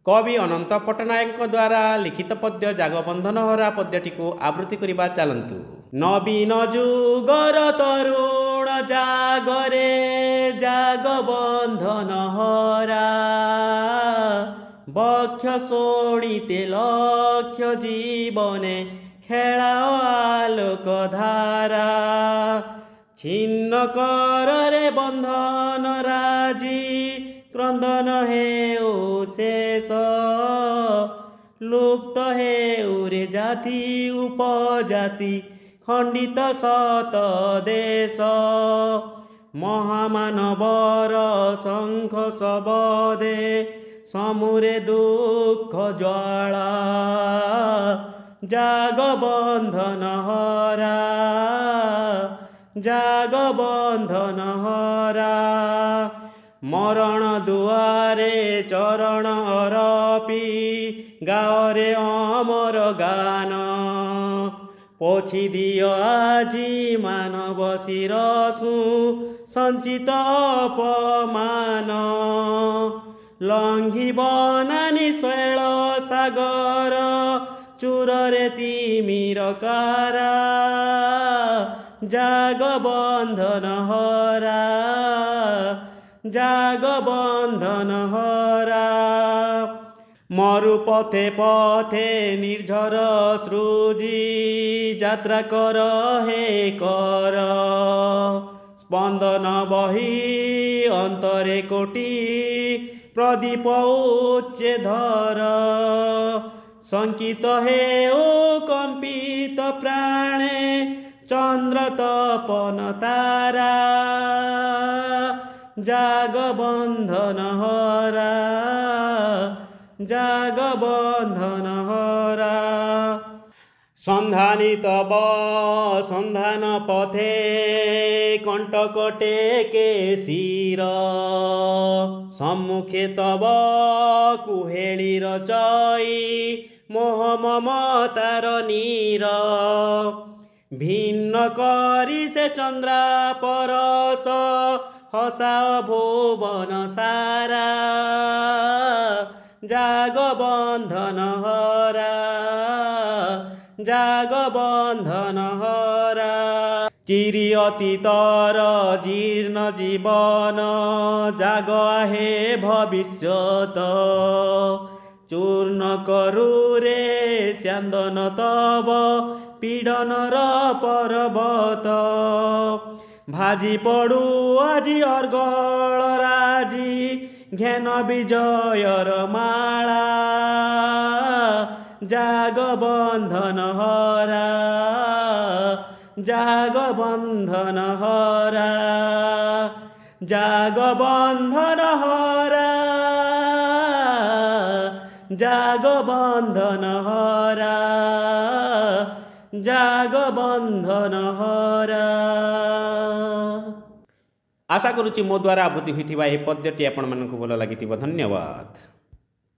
कवि अनंत पट्टनायक द्वारा लिखित पद्य जागबंधन हरा पद्यटी को आवृत्ति करवा चलतु। नवीन जुगर तरुण जागरे जागबंधन हरा बक्ष शोणीते लक्ष्य जीवने खेला आलोक धारा छिन्न कर रे बंधन राजी क्रंदन हेउ शेष लुप्त हेउ रे जाति उपजाति खंडित सत देश महामानवर शंख शबदे समुरे दुख ज्वाला जागबंधन हरा जागबंधन हरा मरण दुआरे चरण अरपी गाओरे अमर गान पोछि दियो आजी मानव शिरसु संचित अपमान लंघी बनानी शैल सागर चूररे तिमिर कारा जागबंधन हरा जागबंधन हरा मरुपथे पथे निर्झर सृजी यात्रा कर हे कर स्पंदन बही अंतरे कोटि प्रदीप उच्चे धर संकित हे ओ कंपित प्राणे चंद्र तपन तारा जागबंधन हरा जागबंधन हरा संधानी तब संधान पथे कंटकटे के शिर सम्मुखे तब कुहेली रचई मोह ममतार नीर भिन्न करी से चंद्रा परस हसा भुवन सारा जागबंधन हरा जागबंधन हरा चिरी अतीतर जीर्ण जीवन जाग आहे भविष्यत चूर्ण करू रे स्यंदन तब पीडनर पर्वत भाजी पड़ू আজি अर्गल राजी घेन विजयर माला जागबंधन हरा जागबंधन हरा जागबंधन हरा जागबंधन हरा जागबंधन हरा। आशा करुच्ची मो द्वारा आवृत्ति होइथिबा ए पद्यटी आपण मानकु भल लागिथिबो। धन्यवाद।